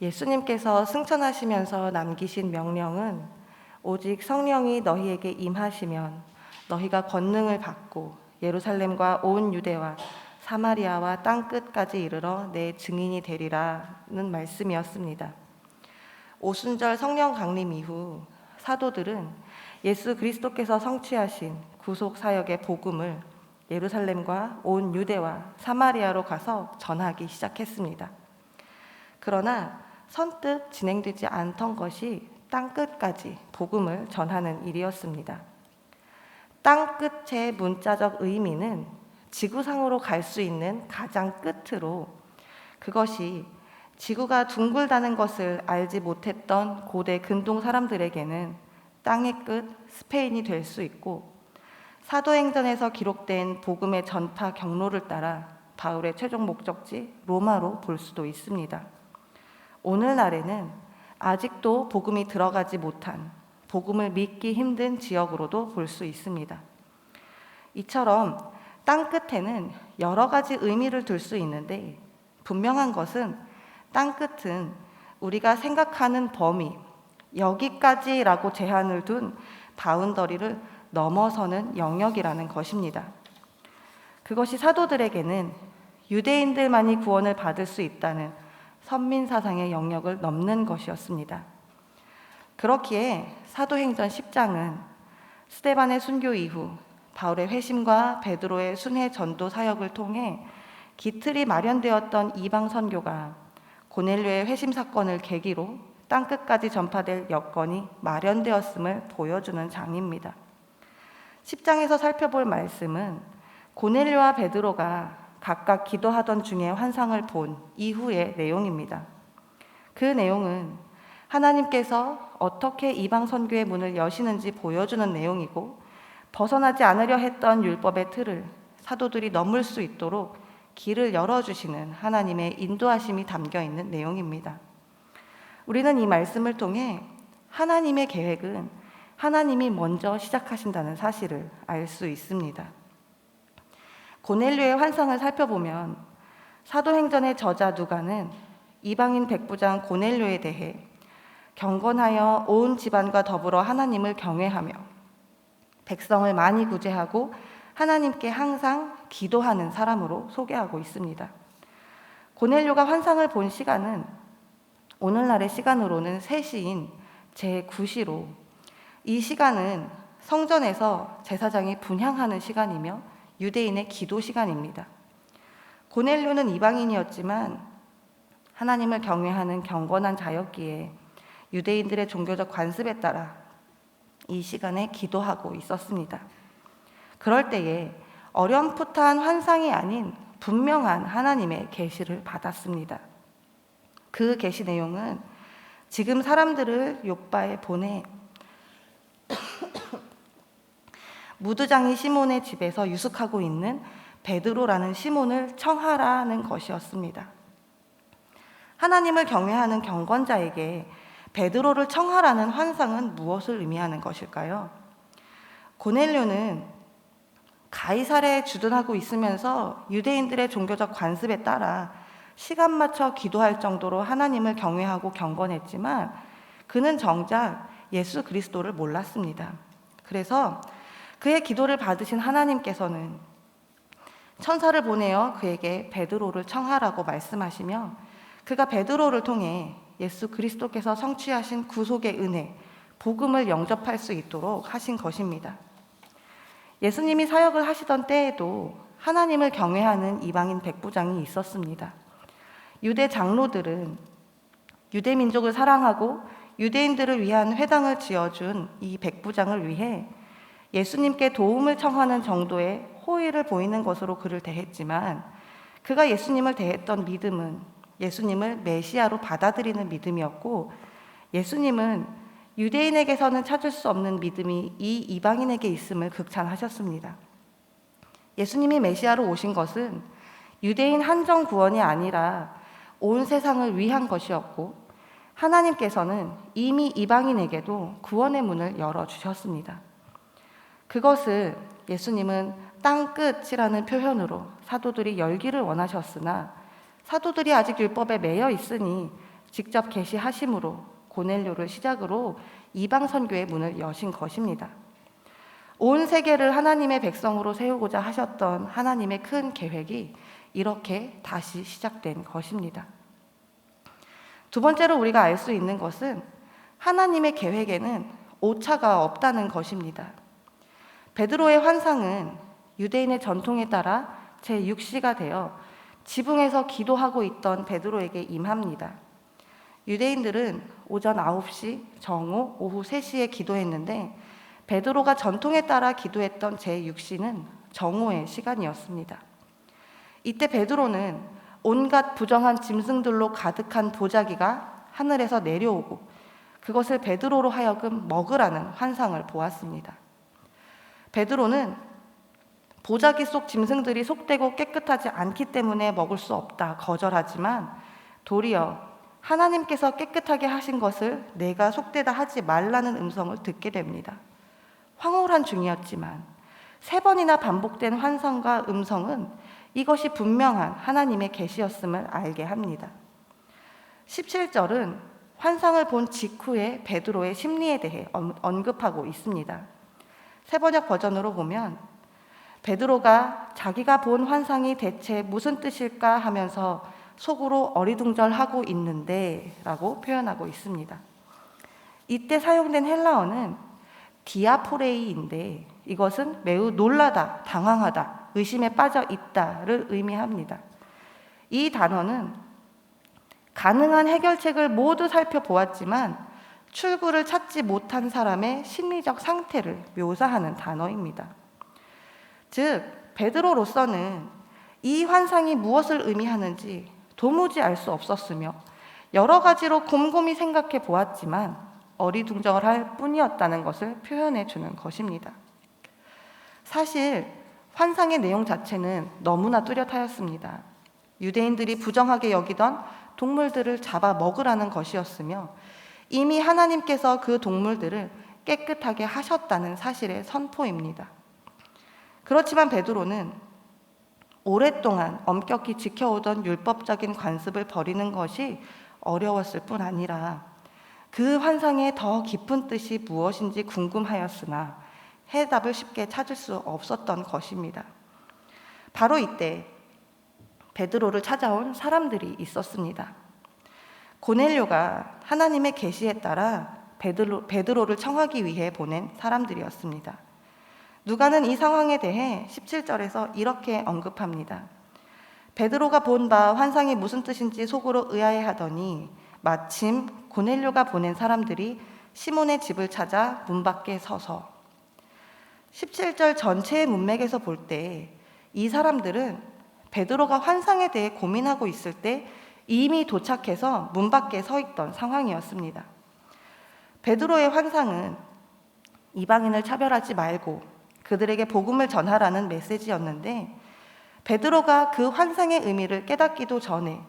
예수님께서 승천하시면서 남기신 명령은 오직 성령이 너희에게 임하시면 너희가 권능을 받고 예루살렘과 온 유대와 사마리아와 땅끝까지 이르러 내 증인이 되리라는 말씀이었습니다. 오순절 성령 강림 이후 사도들은 예수 그리스도께서 성취하신 구속 사역의 복음을 예루살렘과 온 유대와 사마리아로 가서 전하기 시작했습니다. 그러나 선뜻 진행되지 않던 것이 땅끝까지 복음을 전하는 일이었습니다. 땅끝의 문자적 의미는 지구상으로 갈 수 있는 가장 끝으로, 그것이 지구가 둥글다는 것을 알지 못했던 고대 근동 사람들에게는 땅의 끝 스페인이 될 수 있고, 사도행전에서 기록된 복음의 전파 경로를 따라 바울의 최종 목적지 로마로 볼 수도 있습니다. 오늘날에는 아직도 복음이 들어가지 못한, 복음을 믿기 힘든 지역으로도 볼 수 있습니다. 이처럼 땅끝에는 여러 가지 의미를 둘 수 있는데, 분명한 것은 땅끝은 우리가 생각하는 범위, 여기까지라고 제한을 둔 바운더리를 넘어서는 영역이라는 것입니다. 그것이 사도들에게는 유대인들만이 구원을 받을 수 있다는 선민사상의 영역을 넘는 것이었습니다. 그렇기에 사도행전 10장은 스데반의 순교 이후 바울의 회심과 베드로의 순회 전도 사역을 통해 기틀이 마련되었던 이방 선교가 고넬료의 회심 사건을 계기로 땅끝까지 전파될 여건이 마련되었음을 보여주는 장입니다. 10장에서 살펴볼 말씀은 고넬료와 베드로가 각각 기도하던 중에 환상을 본 이후의 내용입니다. 그 내용은 하나님께서 어떻게 이방 선교의 문을 여시는지 보여주는 내용이고, 벗어나지 않으려 했던 율법의 틀을 사도들이 넘을 수 있도록 길을 열어주시는 하나님의 인도하심이 담겨있는 내용입니다. 우리는 이 말씀을 통해 하나님의 계획은 하나님이 먼저 시작하신다는 사실을 알 수 있습니다. 고넬료의 환상을 살펴보면 사도행전의 저자 누가는 이방인 백부장 고넬료에 대해 경건하여 온 집안과 더불어 하나님을 경외하며 백성을 많이 구제하고 하나님께 항상 기도하는 사람으로 소개하고 있습니다. 고넬료가 환상을 본 시간은 오늘날의 시간으로는 3시인 제9시로, 이 시간은 성전에서 제사장이 분향하는 시간이며 유대인의 기도 시간입니다. 고넬료는 이방인이었지만 하나님을 경외하는 경건한 자였기에 유대인들의 종교적 관습에 따라 이 시간에 기도하고 있었습니다. 그럴 때에 어렴풋한 환상이 아닌 분명한 하나님의 계시를 받았습니다. 그 계시 내용은 지금 사람들을 욥바에 보내 무드장이 시몬의 집에서 유숙하고 있는 베드로라는 시몬을 청하라는 것이었습니다. 하나님을 경외하는 경건자에게 베드로를 청하라는 환상은 무엇을 의미하는 것일까요? 고넬료는 가이사랴에 주둔하고 있으면서 유대인들의 종교적 관습에 따라 시간 맞춰 기도할 정도로 하나님을 경외하고 경건했지만 그는 정작 예수 그리스도를 몰랐습니다. 그래서 그의 기도를 받으신 하나님께서는 천사를 보내어 그에게 베드로를 청하라고 말씀하시며, 그가 베드로를 통해 예수 그리스도께서 성취하신 구속의 은혜, 복음을 영접할 수 있도록 하신 것입니다. 예수님이 사역을 하시던 때에도 하나님을 경외하는 이방인 백부장이 있었습니다. 유대 장로들은 유대 민족을 사랑하고 유대인들을 위한 회당을 지어준 이 백부장을 위해 예수님께 도움을 청하는 정도의 호의를 보이는 것으로 그를 대했지만, 그가 예수님을 대했던 믿음은 예수님을 메시아로 받아들이는 믿음이었고, 예수님은 유대인에게서는 찾을 수 없는 믿음이 이 이방인에게 있음을 극찬하셨습니다. 예수님이 메시아로 오신 것은 유대인 한정 구원이 아니라 온 세상을 위한 것이었고, 하나님께서는 이미 이방인에게도 구원의 문을 열어주셨습니다. 그것을 예수님은 땅끝이라는 표현으로 사도들이 열기를 원하셨으나, 사도들이 아직 율법에 매여 있으니 직접 계시하심으로 고넬료를 시작으로 이방 선교의 문을 여신 것입니다. 온 세계를 하나님의 백성으로 세우고자 하셨던 하나님의 큰 계획이 이렇게 다시 시작된 것입니다. 두 번째로 우리가 알 수 있는 것은 하나님의 계획에는 오차가 없다는 것입니다. 베드로의 환상은 유대인의 전통에 따라 제6시가 되어 지붕에서 기도하고 있던 베드로에게 임합니다. 유대인들은 오전 9시, 정오, 오후 3시에 기도했는데 베드로가 전통에 따라 기도했던 제6시는 정오의 시간이었습니다. 이때 베드로는 온갖 부정한 짐승들로 가득한 보자기가 하늘에서 내려오고 그것을 베드로로 하여금 먹으라는 환상을 보았습니다. 베드로는 보자기 속 짐승들이 속되고 깨끗하지 않기 때문에 먹을 수 없다 거절하지만 도리어 하나님께서 깨끗하게 하신 것을 내가 속되다 하지 말라는 음성을 듣게 됩니다. 황홀한 중이었지만 3번이나 반복된 환상과 음성은 이것이 분명한 하나님의 계시였음을 알게 합니다. 17절은 환상을 본 직후에 베드로의 심리에 대해 언급하고 있습니다. 새번역 버전으로 보면 베드로가 자기가 본 환상이 대체 무슨 뜻일까 하면서 속으로 어리둥절하고 있는데 라고 표현하고 있습니다. 이때 사용된 헬라어는 디아포레이인데 이것은 매우 놀라다, 당황하다, 의심에 빠져 있다를 의미합니다. 이 단어는 가능한 해결책을 모두 살펴보았지만 출구를 찾지 못한 사람의 심리적 상태를 묘사하는 단어입니다. 즉, 베드로로서는 이 환상이 무엇을 의미하는지 도무지 알 수 없었으며 여러 가지로 곰곰이 생각해 보았지만 어리둥절할 뿐이었다는 것을 표현해 주는 것입니다. 사실 환상의 내용 자체는 너무나 뚜렷하였습니다. 유대인들이 부정하게 여기던 동물들을 잡아 먹으라는 것이었으며 이미 하나님께서 그 동물들을 깨끗하게 하셨다는 사실의 선포입니다. 그렇지만 베드로는 오랫동안 엄격히 지켜오던 율법적인 관습을 버리는 것이 어려웠을 뿐 아니라 그 환상의 더 깊은 뜻이 무엇인지 궁금하였으나 해답을 쉽게 찾을 수 없었던 것입니다. 바로 이때 베드로를 찾아온 사람들이 있었습니다. 고넬료가 하나님의 계시에 따라 베드로를 청하기 위해 보낸 사람들이었습니다. 누가는 이 상황에 대해 17절에서 이렇게 언급합니다. 베드로가 본 바 환상이 무슨 뜻인지 속으로 의아해하더니 마침 고넬료가 보낸 사람들이 시몬의 집을 찾아 문 밖에 서서 17절 전체의 문맥에서 볼 때 이 사람들은 베드로가 환상에 대해 고민하고 있을 때 이미 도착해서 문 밖에 서 있던 상황이었습니다. 베드로의 환상은 이방인을 차별하지 말고 그들에게 복음을 전하라는 메시지였는데 베드로가 그 환상의 의미를 깨닫기도 전에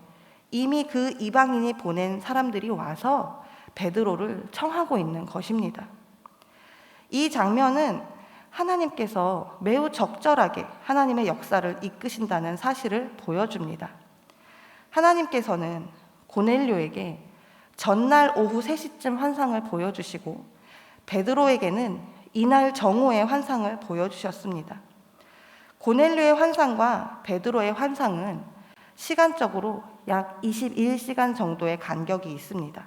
이미 그 이방인이 보낸 사람들이 와서 베드로를 청하고 있는 것입니다. 이 장면은 하나님께서 매우 적절하게 하나님의 역사를 이끄신다는 사실을 보여줍니다. 하나님께서는 고넬료에게 전날 오후 3시쯤 환상을 보여주시고 베드로에게는 이날 정오의 환상을 보여주셨습니다. 고넬료의 환상과 베드로의 환상은 시간적으로 약 21시간 정도의 간격이 있습니다.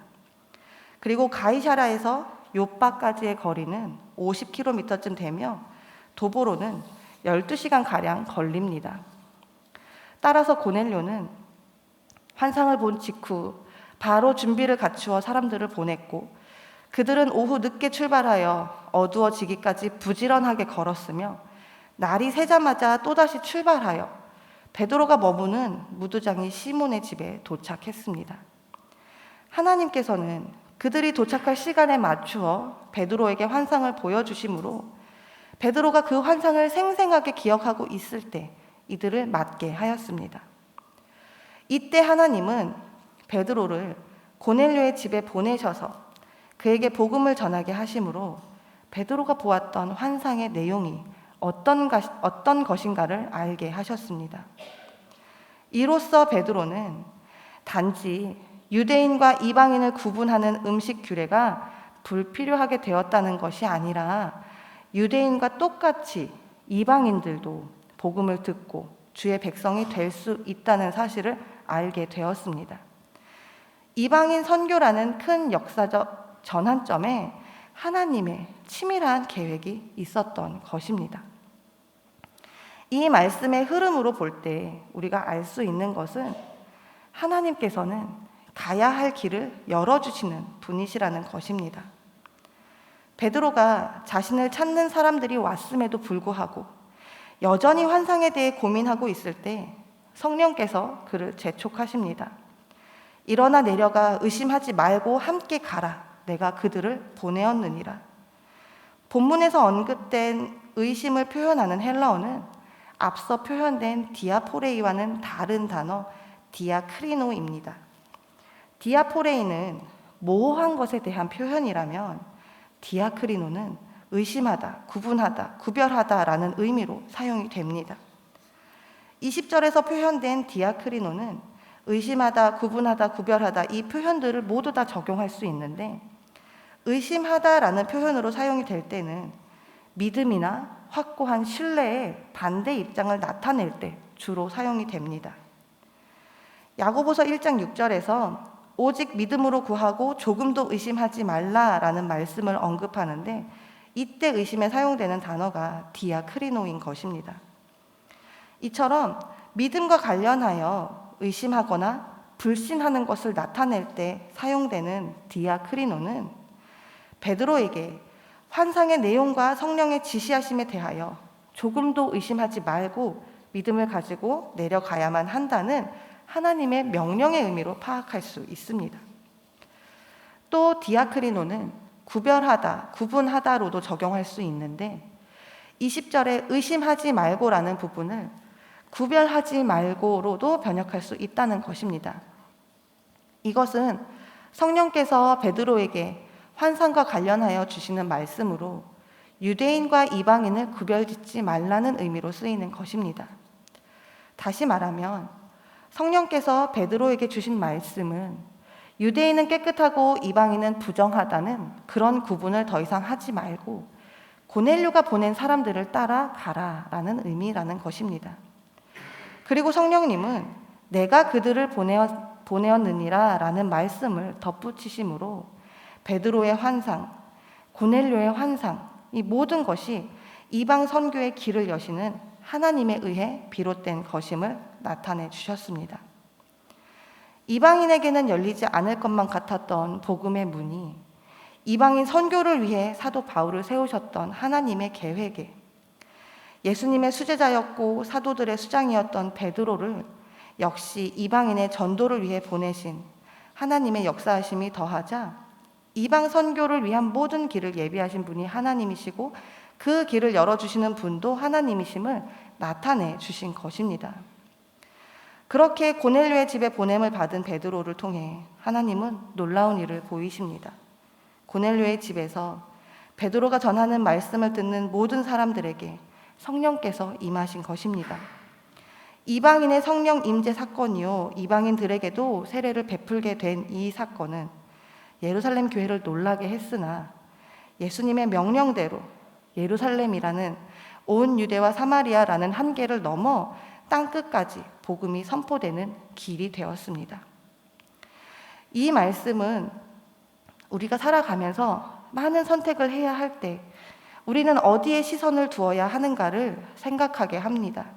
그리고 가이사랴에서 요빠까지의 거리는 50km쯤 되며 도보로는 12시간가량 걸립니다. 따라서 고넬료는 환상을 본 직후 바로 준비를 갖추어 사람들을 보냈고 그들은 오후 늦게 출발하여 어두워지기까지 부지런하게 걸었으며 날이 새자마자 또다시 출발하여 베드로가 머무는 무두장이 시몬의 집에 도착했습니다. 하나님께서는 그들이 도착할 시간에 맞추어 베드로에게 환상을 보여주심으로 베드로가 그 환상을 생생하게 기억하고 있을 때 이들을 맞게 하였습니다. 이때 하나님은 베드로를 고넬료의 집에 보내셔서 그에게 복음을 전하게 하심으로 베드로가 보았던 환상의 내용이 어떤 것인가를 알게 하셨습니다. 이로써 베드로는 단지 유대인과 이방인을 구분하는 음식 규례가 불필요하게 되었다는 것이 아니라 유대인과 똑같이 이방인들도 복음을 듣고 주의 백성이 될 수 있다는 사실을 알게 되었습니다. 이방인 선교라는 큰 역사적 전환점에 하나님의 치밀한 계획이 있었던 것입니다. 이 말씀의 흐름으로 볼 때 우리가 알 수 있는 것은 하나님께서는 가야 할 길을 열어주시는 분이시라는 것입니다. 베드로가 자신을 찾는 사람들이 왔음에도 불구하고 여전히 환상에 대해 고민하고 있을 때 성령께서 그를 재촉하십니다. 일어나 내려가 의심하지 말고 함께 가라. 내가 그들을 보내었느니라. 본문에서 언급된 의심을 표현하는 헬라어는 앞서 표현된 디아포레이와는 다른 단어 디아크리노입니다. 디아포레이는 모호한 것에 대한 표현이라면 디아크리노는 의심하다, 구분하다, 구별하다라는 의미로 사용이 됩니다. 20절에서 표현된 디아크리노는 의심하다, 구분하다, 구별하다 이 표현들을 모두 다 적용할 수 있는데 의심하다라는 표현으로 사용이 될 때는 믿음이나 확고한 신뢰의 반대 입장을 나타낼 때 주로 사용이 됩니다. 야고보서 1장 6절에서 오직 믿음으로 구하고 조금도 의심하지 말라라는 말씀을 언급하는데 이때 의심에 사용되는 단어가 디아크리노인 것입니다. 이처럼 믿음과 관련하여 의심하거나 불신하는 것을 나타낼 때 사용되는 디아크리노는 베드로에게 환상의 내용과 성령의 지시하심에 대하여 조금도 의심하지 말고 믿음을 가지고 내려가야만 한다는 하나님의 명령의 의미로 파악할 수 있습니다. 또 디아크리노는 구별하다, 구분하다로도 적용할 수 있는데 20절에 의심하지 말고라는 부분을 구별하지 말고로도 번역할 수 있다는 것입니다. 이것은 성령께서 베드로에게 환상과 관련하여 주시는 말씀으로 유대인과 이방인을 구별짓지 말라는 의미로 쓰이는 것입니다. 다시 말하면 성령께서 베드로에게 주신 말씀은 유대인은 깨끗하고 이방인은 부정하다는 그런 구분을 더 이상 하지 말고 고넬료가 보낸 사람들을 따라가라라는 의미라는 것입니다. 그리고 성령님은 내가 그들을 보내었느니라 라는 말씀을 덧붙이심으로 베드로의 환상, 고넬료의 환상, 이 모든 것이 이방 선교의 길을 여시는 하나님에 의해 비롯된 것임을 나타내 주셨습니다. 이방인에게는 열리지 않을 것만 같았던 복음의 문이 이방인 선교를 위해 사도 바울을 세우셨던 하나님의 계획에 예수님의 수제자였고 사도들의 수장이었던 베드로를 역시 이방인의 전도를 위해 보내신 하나님의 역사하심이 더하자 이방 선교를 위한 모든 길을 예비하신 분이 하나님이시고 그 길을 열어주시는 분도 하나님이심을 나타내 주신 것입니다. 그렇게 고넬료의 집에 보냄을 받은 베드로를 통해 하나님은 놀라운 일을 보이십니다. 고넬료의 집에서 베드로가 전하는 말씀을 듣는 모든 사람들에게 성령께서 임하신 것입니다. 이방인의 성령 임재 사건이요 이방인들에게도 세례를 베풀게 된 이 사건은 예루살렘 교회를 놀라게 했으나 예수님의 명령대로 예루살렘이라는 온 유대와 사마리아라는 한계를 넘어 땅끝까지 복음이 선포되는 길이 되었습니다. 이 말씀은 우리가 살아가면서 많은 선택을 해야 할 때 우리는 어디에 시선을 두어야 하는가를 생각하게 합니다.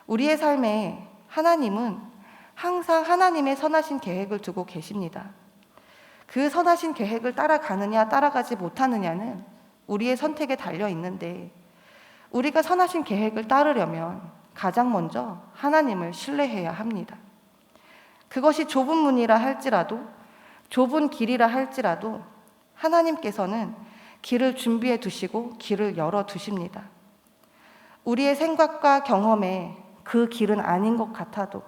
우리의 삶에 하나님은 항상 하나님의 선하신 계획을 두고 계십니다. 그 선하신 계획을 따라가느냐 따라가지 못하느냐는 우리의 선택에 달려 있는데 우리가 선하신 계획을 따르려면 가장 먼저 하나님을 신뢰해야 합니다. 그것이 좁은 문이라 할지라도 좁은 길이라 할지라도 하나님께서는 길을 준비해 두시고 길을 열어 두십니다. 우리의 생각과 경험에 그 길은 아닌 것 같아도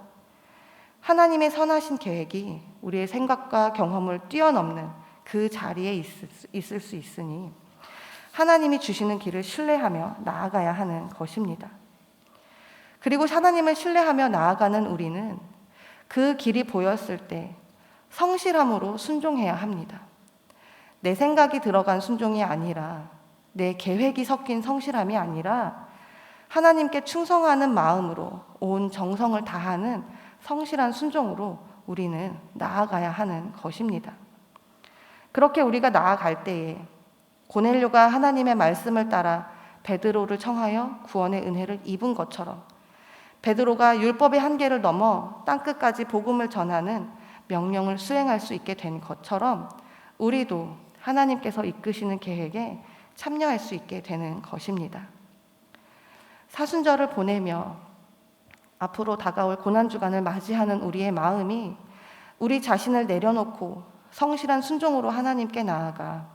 하나님의 선하신 계획이 우리의 생각과 경험을 뛰어넘는 그 자리에 있을 수 있으니 하나님이 주시는 길을 신뢰하며 나아가야 하는 것입니다. 그리고 하나님을 신뢰하며 나아가는 우리는 그 길이 보였을 때 성실함으로 순종해야 합니다. 내 생각이 들어간 순종이 아니라, 내 계획이 섞인 성실함이 아니라 하나님께 충성하는 마음으로 온 정성을 다하는 성실한 순종으로 우리는 나아가야 하는 것입니다. 그렇게 우리가 나아갈 때에 고넬료가 하나님의 말씀을 따라 베드로를 청하여 구원의 은혜를 입은 것처럼, 베드로가 율법의 한계를 넘어 땅끝까지 복음을 전하는 명령을 수행할 수 있게 된 것처럼 우리도 하나님께서 이끄시는 계획에 참여할 수 있게 되는 것입니다. 사순절을 보내며 앞으로 다가올 고난주간을 맞이하는 우리의 마음이 우리 자신을 내려놓고 성실한 순종으로 하나님께 나아가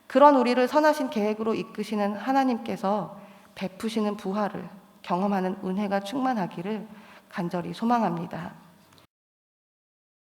그런 우리를 선하신 계획으로 이끄시는 하나님께서 베푸시는 부활을 경험하는 은혜가 충만하기를 간절히 소망합니다.